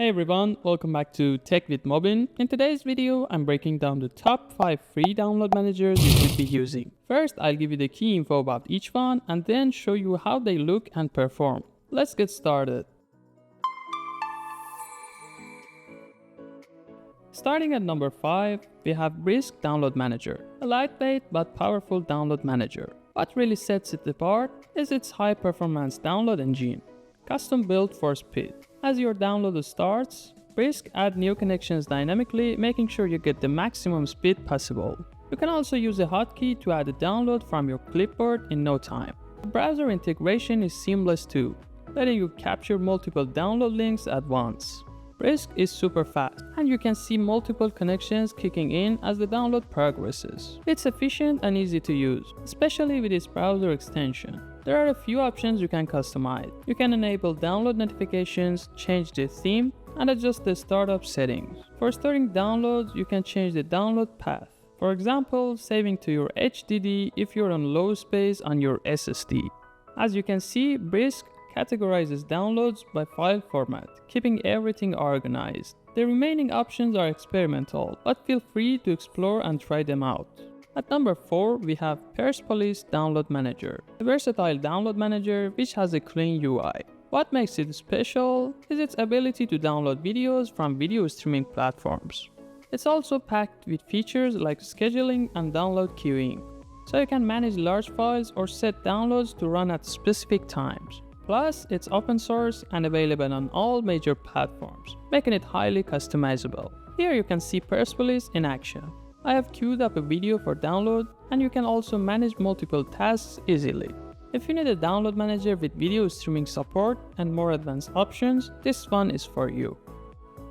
Hey everyone, welcome back to Tech with Mobin. In today's video, I'm breaking down the top 5 free download managers you should be using. First, I'll give you the key info about each one and then show you how they look and perform. Let's get started. Starting at number 5, we have Brisk Download Manager, a lightweight but powerful download manager. What really sets it apart is its high-performance download engine, custom built for speed. As your download starts, Brisk adds new connections dynamically, making sure you get the maximum speed possible. You can also use a hotkey to add a download from your clipboard in no time. The browser integration is seamless too, letting you capture multiple download links at once. Brisk is super fast, and you can see multiple connections kicking in as the download progresses. It's efficient and easy to use, especially with its browser extension. There are a few options you can customize. You can enable download notifications, change the theme, and adjust the startup settings. For storing downloads, you can change the download path. For example, saving to your HDD if you're on low space on your SSD. As you can see, Brisk categorizes downloads by file format, keeping everything organized. The remaining options are experimental, but feel free to explore and try them out. At number 4, we have Persepolis Download Manager, a versatile download manager which has a clean UI. What makes it special is its ability to download videos from video streaming platforms. It's also packed with features like scheduling and download queuing, so you can manage large files or set downloads to run at specific times. Plus, it's open source and available on all major platforms, making it highly customizable. Here you can see Persepolis in action. I have queued up a video for download, and you can also manage multiple tasks easily. If you need a download manager with video streaming support and more advanced options, this one is for you.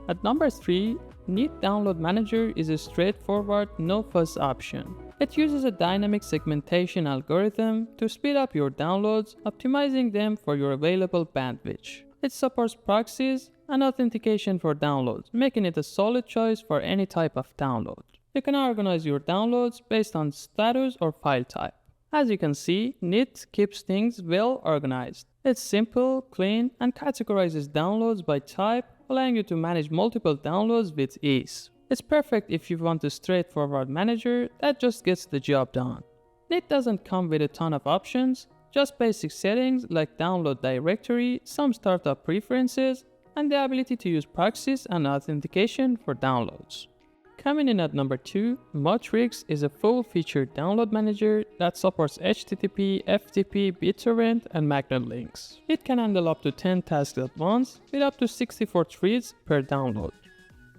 At number 3, Neat Download Manager is a straightforward, no-fuss option. It uses a dynamic segmentation algorithm to speed up your downloads, optimizing them for your available bandwidth. It supports proxies and authentication for downloads, making it a solid choice for any type of download. You can organize your downloads based on status or file type. As you can see, Neat keeps things well organized. It's simple, clean, and categorizes downloads by type, allowing you to manage multiple downloads with ease. It's perfect if you want a straightforward manager that just gets the job done. Neat doesn't come with a ton of options, just basic settings like download directory, some startup preferences, and the ability to use proxies and authentication for downloads. Coming in at number 2, Motrix is a full-featured download manager that supports HTTP, FTP, BitTorrent, and magnet links. It can handle up to 10 tasks at once with up to 64 threads per download.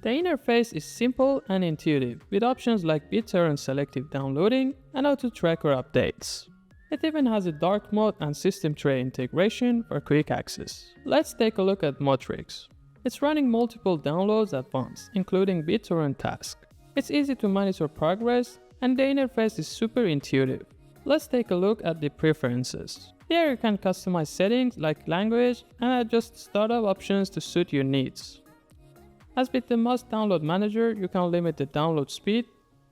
The interface is simple and intuitive, with options like BitTorrent selective downloading and auto-tracker updates. It even has a dark mode and system tray integration for quick access. Let's take a look at Motrix. It's running multiple downloads at once, including BitTorrent tasks. It's easy to monitor progress, and the interface is super intuitive. Let's take a look at the preferences. Here you can customize settings like language and adjust startup options to suit your needs. As with the Must Download Manager, you can limit the download speed,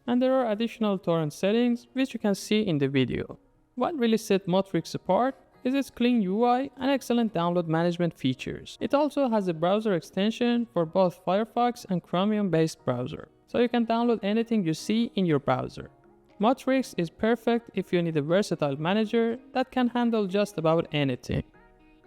and there are additional torrent settings which you can see in the video. What really sets Motrix apart is its clean UI and excellent download management features. It also has a browser extension for both Firefox and Chromium-based browser, so you can download anything you see in your browser. Motrix is perfect if you need a versatile manager that can handle just about anything.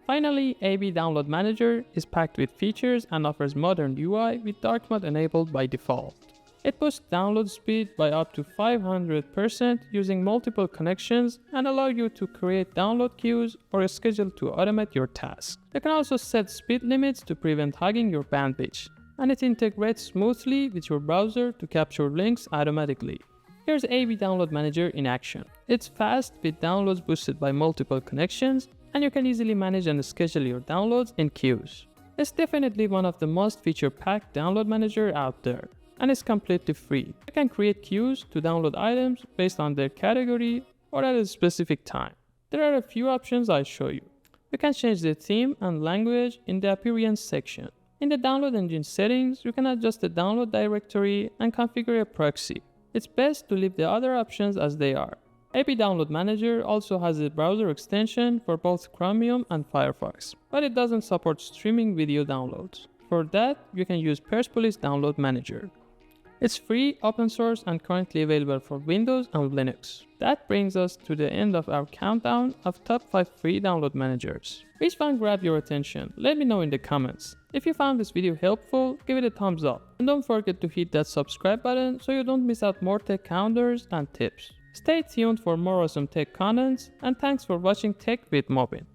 Finally, AB Download Manager is packed with features and offers modern UI with dark mode enabled by default. It boosts download speed by up to 500% using multiple connections and allows you to create download queues or a schedule to automate your tasks. You can also set speed limits to prevent hogging your bandwidth, and it integrates smoothly with your browser to capture links automatically. Here's AB Download Manager in action. It's fast with downloads boosted by multiple connections, and you can easily manage and schedule your downloads in queues. It's definitely one of the most feature-packed download manager out there, and it's completely free. You can create queues to download items based on their category or at a specific time. There are a few options I'll show you. You can change the theme and language in the appearance section. In the download engine settings, you can adjust the download directory and configure a proxy. It's best to leave the other options as they are. AB Download Manager also has a browser extension for both Chromium and Firefox, but it doesn't support streaming video downloads. For that, you can use Persepolis Download Manager. It's free, open source, and currently available for Windows and Linux. That brings us to the end of our countdown of top 5 free download managers. Which one grabbed your attention? Let me know in the comments. If you found this video helpful, give it a thumbs up. And don't forget to hit that subscribe button so you don't miss out more tech counters and tips. Stay tuned for more awesome tech contents, and thanks for watching Tech with Mobin.